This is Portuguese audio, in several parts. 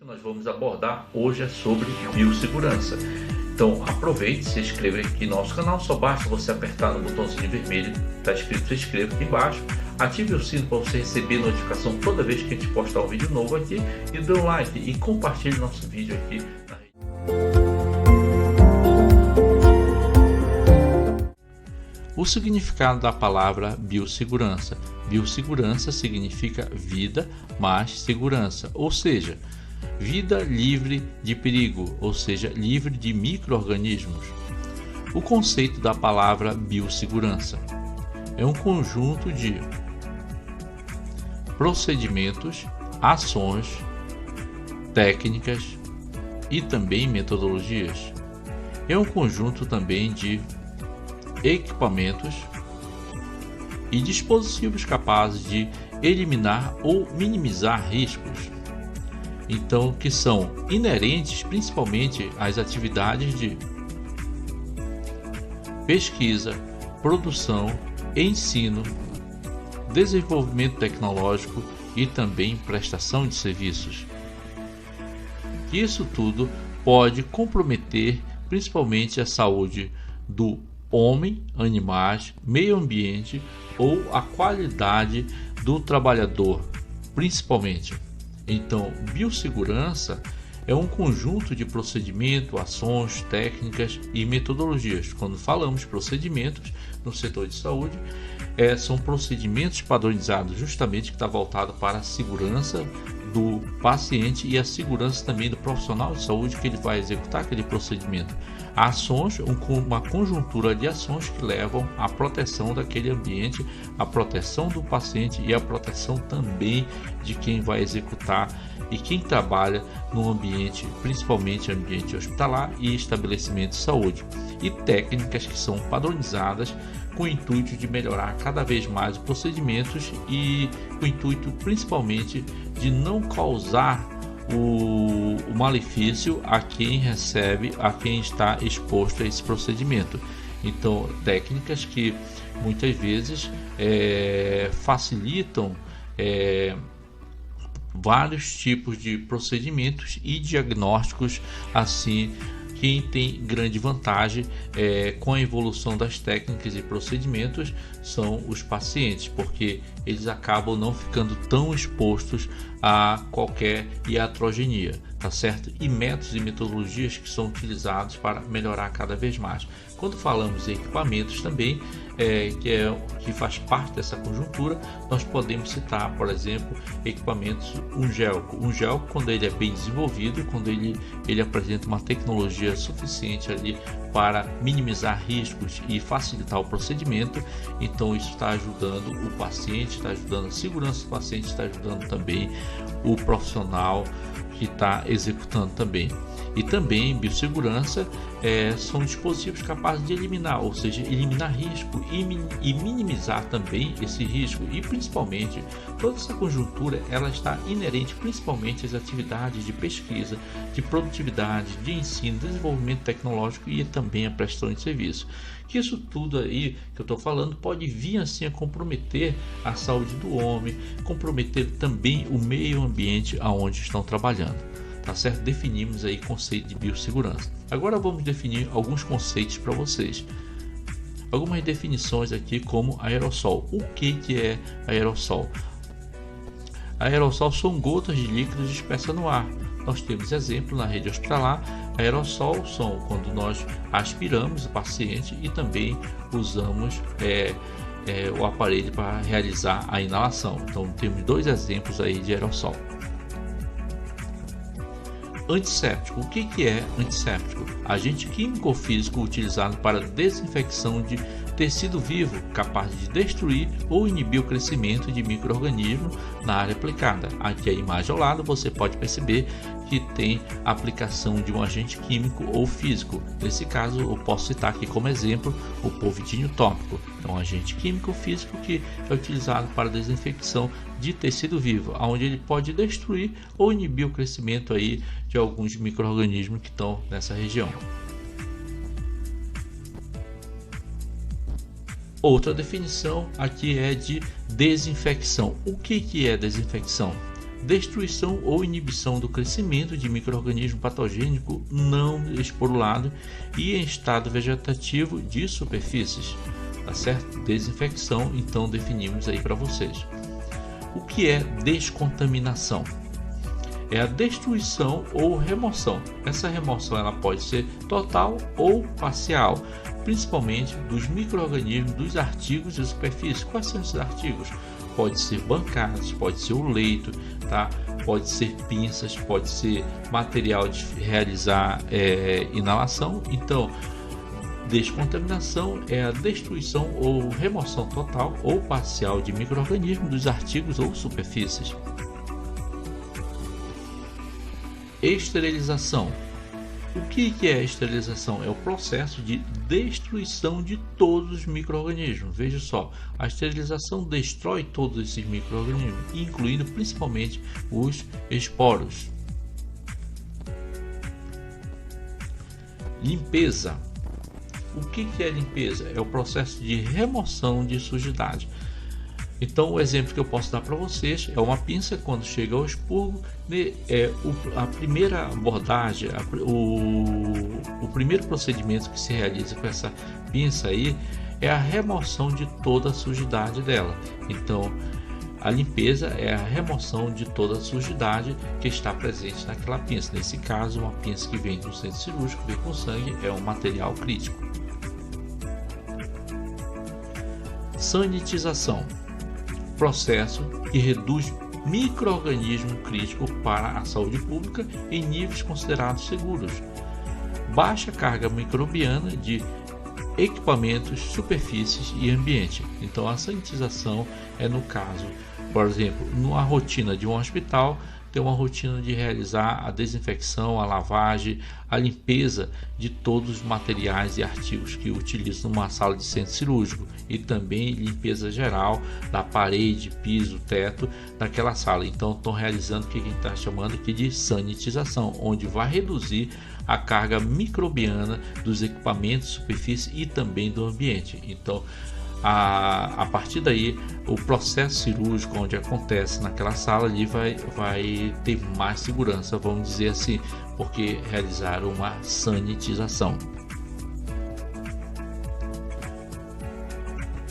que nós vamos abordar hoje é sobre biossegurança. Então aproveite, se inscreva aqui no nosso canal, só basta você apertar no botãozinho vermelho, está escrito se inscreva aqui embaixo, ative o sino para você receber notificação toda vez que a gente postar um vídeo novo aqui, e dê um like e compartilhe nosso vídeo aqui na rede. O significado da palavra biossegurança. Biossegurança significa vida mais segurança, ou seja, vida livre de perigo, ou seja, livre de micro-organismos. O conceito da palavra biossegurança é um conjunto de procedimentos, ações, técnicas e também metodologias. É um conjunto também de equipamentos e dispositivos capazes de eliminar ou minimizar riscos, então que são inerentes principalmente às atividades de pesquisa, produção, ensino, desenvolvimento tecnológico e também prestação de serviços. Isso tudo pode comprometer principalmente a saúde do homem, animais, meio ambiente ou a qualidade do trabalhador, principalmente. Então, biossegurança é um conjunto de procedimentos, ações, técnicas e metodologias. Quando falamos procedimentos no setor de saúde, são procedimentos padronizados justamente que está voltado para a segurança do paciente e a segurança também do profissional de saúde que ele vai executar aquele procedimento. Ações, uma conjuntura de ações que levam à proteção daquele ambiente, à proteção do paciente e à proteção também de quem vai executar e quem trabalha no ambiente, principalmente ambiente hospitalar e estabelecimento de saúde. E técnicas que são padronizadas com o intuito de melhorar cada vez mais os procedimentos e com o intuito principalmente de não causar o malefício a quem recebe, a quem está exposto a esse procedimento. Então, técnicas que muitas vezes facilitam vários tipos de procedimentos e diagnósticos, assim quem tem grande vantagem com a evolução das técnicas e procedimentos são os pacientes, porque eles acabam não ficando tão expostos a qualquer iatrogenia, tá certo? E métodos e metodologias que são utilizados para melhorar cada vez mais. Quando falamos em equipamentos também, que faz parte dessa conjuntura, nós podemos citar, por exemplo, equipamentos Ungel. O Ungel, quando ele é bem desenvolvido, quando ele apresenta uma tecnologia suficiente ali para minimizar riscos e facilitar o procedimento, então isso está ajudando o paciente, está ajudando a segurança do paciente, está ajudando também o profissional que está executando também. E também biossegurança são dispositivos capazes de eliminar, ou seja, eliminar risco e minimizar também esse risco. E principalmente toda essa conjuntura ela está inerente principalmente às atividades de pesquisa, de produtividade, de ensino, desenvolvimento tecnológico e também a prestação de serviço. Que isso tudo aí que eu estou falando pode vir assim a comprometer a saúde do homem, comprometer também o meio ambiente aonde estão trabalhando. Tá certo? Definimos aí conceito de biossegurança. Agora vamos definir alguns conceitos para vocês. Algumas definições aqui como aerossol. O que é aerossol? Aerossol são gotas de líquido dispersas no ar. Nós temos exemplo na rede hospitalar. Aerossol são quando nós aspiramos o paciente e também usamos o aparelho para realizar a inalação. Então temos dois exemplos aí de aerossol. Antisséptico. O que é antisséptico? Agente químico ou físico utilizado para desinfecção de tecido vivo, capaz de destruir ou inibir o crescimento de micro-organismos na área aplicada. Aqui a imagem ao lado você pode perceber que tem a aplicação de um agente químico ou físico. Nesse caso eu posso citar aqui como exemplo o polvidinho tópico. É um agente químico ou físico que é utilizado para desinfecção de tecido vivo, onde ele pode destruir ou inibir o crescimento aí de alguns micro-organismos que estão nessa região. Outra definição aqui é de desinfecção. O que é desinfecção? destruição ou inibição do crescimento de micro-organismo patogênico não esporulado e em estado vegetativo de superfícies, tá certo? Desinfecção, então definimos aí para vocês. O que é descontaminação? É a destruição ou remoção. Essa remoção ela pode ser total ou parcial, principalmente dos micro-organismos dos artigos de superfície. Quais são esses artigos? Pode ser bancadas, pode ser o leito, tá? Pode ser pinças, pode ser material de realizar inalação. Então, descontaminação é a destruição ou remoção total ou parcial de micro-organismos dos artigos ou superfícies. Esterilização. O que é a esterilização? É o processo de destruição de todos os micro-organismos. Veja só, a esterilização destrói todos esses micro-organismos, incluindo principalmente os esporos. Limpeza. O que é limpeza? É o processo de remoção de sujidade. Então, o exemplo que eu posso dar para vocês é uma pinça. Quando chega ao expurgo, a primeira abordagem, o primeiro procedimento que se realiza com essa pinça aí é a remoção de toda a sujidade dela. Então, a limpeza é a remoção de toda a sujidade que está presente naquela pinça. Nesse caso, uma pinça que vem do centro cirúrgico, vem com sangue, é um material crítico. Sanitização. Processo que reduz micro-organismo crítico para a saúde pública em níveis considerados seguros. Baixa carga microbiana de equipamentos, superfícies e ambiente. Então, a sanitização é no caso, por exemplo, numa rotina de um hospital, tem uma rotina de realizar a desinfecção, a lavagem, a limpeza de todos os materiais e artigos que utilizam numa sala de centro cirúrgico e também limpeza geral da parede, piso, teto daquela sala. Então estão realizando o que a gente está chamando aqui de sanitização, onde vai reduzir a carga microbiana dos equipamentos, superfície e também do ambiente. Então a partir daí, o processo cirúrgico onde acontece naquela sala ali vai ter mais segurança, vamos dizer assim, porque realizaram uma sanitização.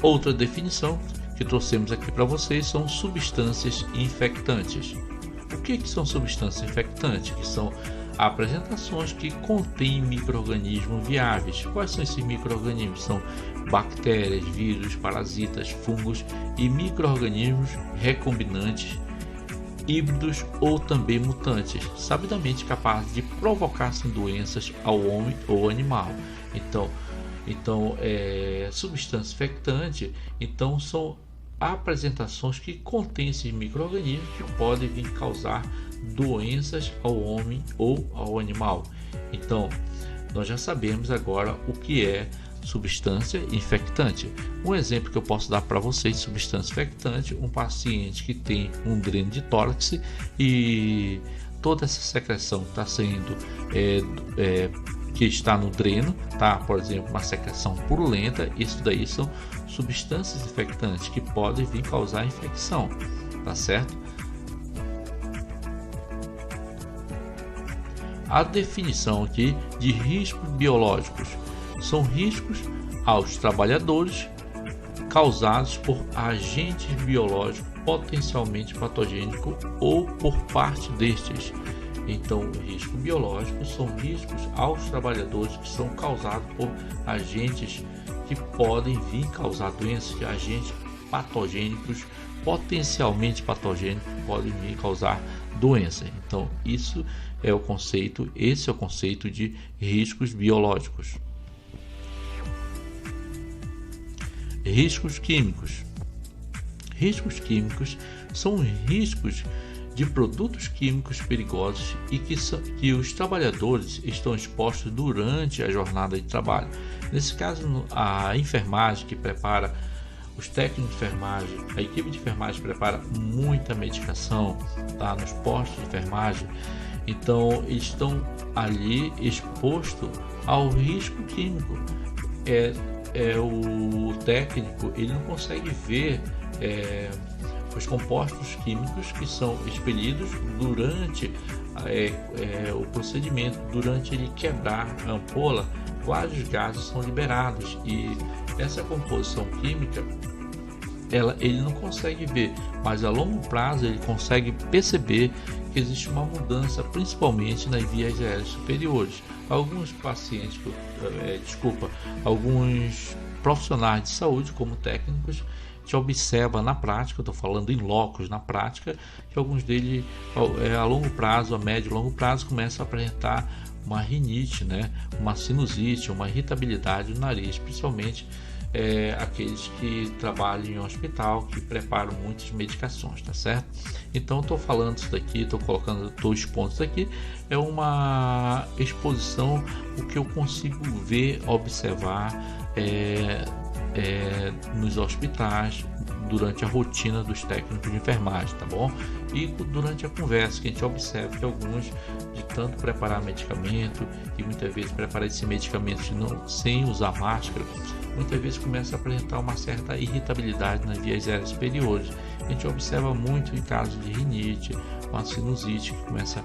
Outra definição que trouxemos aqui para vocês são substâncias infectantes. O que são substâncias infectantes? Que são apresentações que contêm micro-organismos viáveis. Quais são esses micro-organismos? São bactérias, vírus, parasitas, fungos e micro-organismos recombinantes, híbridos ou também mutantes, sabidamente capazes de provocar doenças ao homem ou animal. Então, substância infectante, então são apresentações que contêm esses micro-organismos que podem vir causar doenças ao homem ou ao animal. Então, nós já sabemos agora o que é substância infectante. Um exemplo que eu posso dar para vocês de substância infectante: um paciente que tem um dreno de tórax e toda essa secreção está saindo que está no dreno, tá? Por exemplo, uma secreção purulenta. Isso daí são substâncias infectantes que podem vir causar infecção, tá certo? A definição aqui de riscos biológicos são riscos aos trabalhadores causados por agentes biológicos potencialmente patogênicos ou por parte destes. Então, riscos biológicos são riscos aos trabalhadores que são causados por agentes que podem vir causar doenças, que agentes patogênicos, potencialmente patogênicos, podem vir causar doença. Então, esse é o conceito de riscos biológicos. Riscos químicos. Riscos químicos são riscos de produtos químicos perigosos e que os trabalhadores estão expostos durante a jornada de trabalho. Nesse caso, a enfermagem que prepara, os técnicos de enfermagem, a equipe de enfermagem prepara muita medicação, tá, nos postos de enfermagem. Então, estão ali expostos ao risco químico. O técnico ele não consegue ver os compostos químicos que são expelidos durante o procedimento. Durante ele quebrar a ampola, vários gases são liberados e essa composição química ele não consegue ver, mas a longo prazo ele consegue perceber que existe uma mudança, principalmente nas vias aéreas superiores. Alguns pacientes, alguns profissionais de saúde, como técnicos, te observa na prática, estou falando em locos na prática, que alguns deles a longo prazo, a médio e longo prazo, começam a apresentar uma rinite, né? Uma sinusite, uma irritabilidade no nariz, principalmente aqueles que trabalham em hospital, que preparam muitas medicações, tá certo? Então estou falando isso daqui, estou expondo isso daqui, é uma exposição, o que eu consigo ver, observar nos hospitais, durante a rotina dos técnicos de enfermagem, tá bom? E durante a conversa, que a gente observa que alguns, de tanto preparar medicamento e muitas vezes preparar esse medicamento sem usar máscara, muitas vezes começa a apresentar uma certa irritabilidade nas vias aéreas superiores. A gente observa muito em casos de rinite, uma sinusite que começa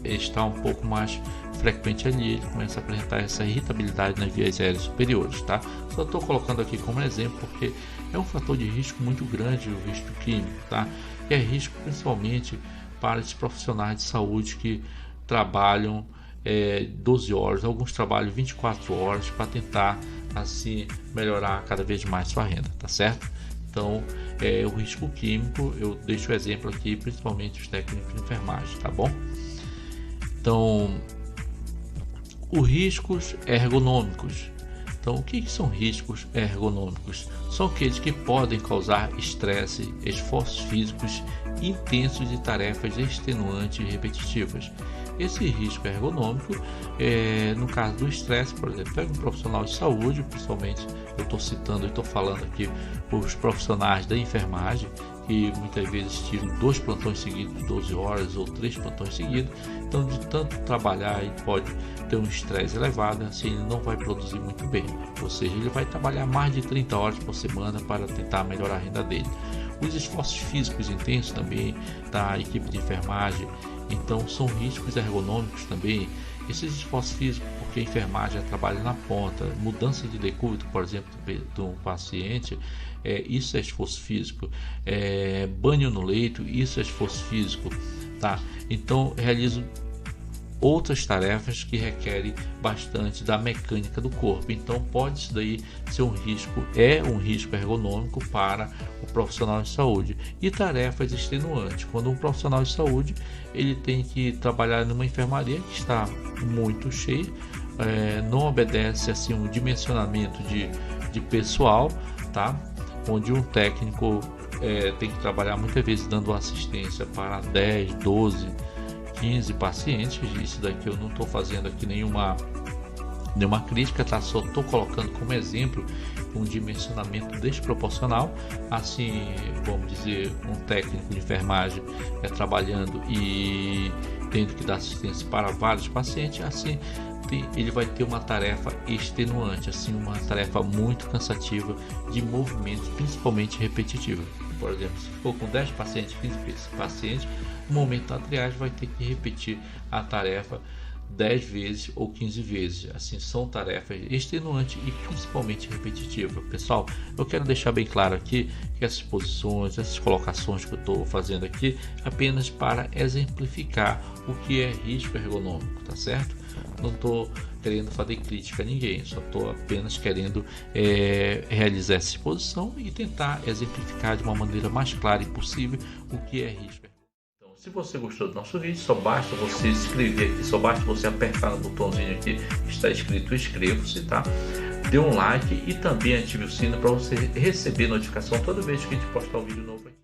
estar um pouco mais frequente ali, ele começa a apresentar essa irritabilidade nas vias aéreas superiores, tá? Só estou colocando aqui como exemplo porque é um fator de risco muito grande, o risco químico, tá? E é risco principalmente para esses profissionais de saúde que trabalham 12 horas, alguns trabalham 24 horas para tentar assim melhorar cada vez mais sua renda, tá certo? Então, o risco químico, eu deixo o exemplo aqui, principalmente os técnicos de enfermagem, tá bom? Então, os riscos ergonômicos. Então, o que são riscos ergonômicos? São aqueles que podem causar estresse, esforços físicos intensos e tarefas extenuantes e repetitivas. Esse risco ergonômico, no caso do estresse, por exemplo, pega um profissional de saúde, principalmente eu estou citando e estou falando aqui os profissionais da enfermagem, que muitas vezes tiram 2 plantões seguidos, 12 horas ou 3 plantões seguidos. Então, de tanto trabalhar, ele pode ter um estresse elevado, assim ele não vai produzir muito bem, ou seja, ele vai trabalhar mais de 30 horas por semana para tentar melhorar a renda dele. Os esforços físicos intensos também da equipe de enfermagem, então são riscos ergonômicos também. Esses esforços físicos, porque a enfermagem trabalha na ponta, mudança de decúbito, por exemplo, de um paciente, isso é esforço físico. Banho no leito, isso é esforço físico, tá? Então realizo outras tarefas que requerem bastante da mecânica do corpo. Então pode isso daí ser um risco ergonômico para o profissional de saúde. E tarefas extenuantes, quando um profissional de saúde ele tem que trabalhar numa enfermaria que está muito cheia, não obedece assim um dimensionamento de pessoal, tá? Onde um técnico tem que trabalhar muitas vezes dando assistência para 10, 12, 15 pacientes. Isso daqui eu não estou fazendo aqui nenhuma crítica, tá? Só estou colocando como exemplo um dimensionamento desproporcional. Assim, vamos dizer, um técnico de enfermagem trabalhando e tendo que dar assistência para vários pacientes, assim ele vai ter uma tarefa extenuante, assim uma tarefa muito cansativa de movimentos, principalmente repetitiva. Por exemplo, se for com 10 pacientes, 15 pacientes, no momento da triagem vai ter que repetir a tarefa 10 vezes ou 15 vezes. Assim, são tarefas extenuantes e principalmente repetitivas. Pessoal, eu quero deixar bem claro aqui que essas posições, essas colocações que eu estou fazendo aqui, apenas para exemplificar o que é risco ergonômico, tá certo? Não estou querendo fazer crítica a ninguém, só estou apenas querendo realizar essa exposição e tentar exemplificar de uma maneira mais clara e possível o que é risco. Então, se você gostou do nosso vídeo, só basta você se inscrever aqui, só basta você apertar no botãozinho aqui que está escrito inscreva-se, tá? Dê um like e também ative o sino para você receber notificação toda vez que a gente postar um vídeo novo aqui.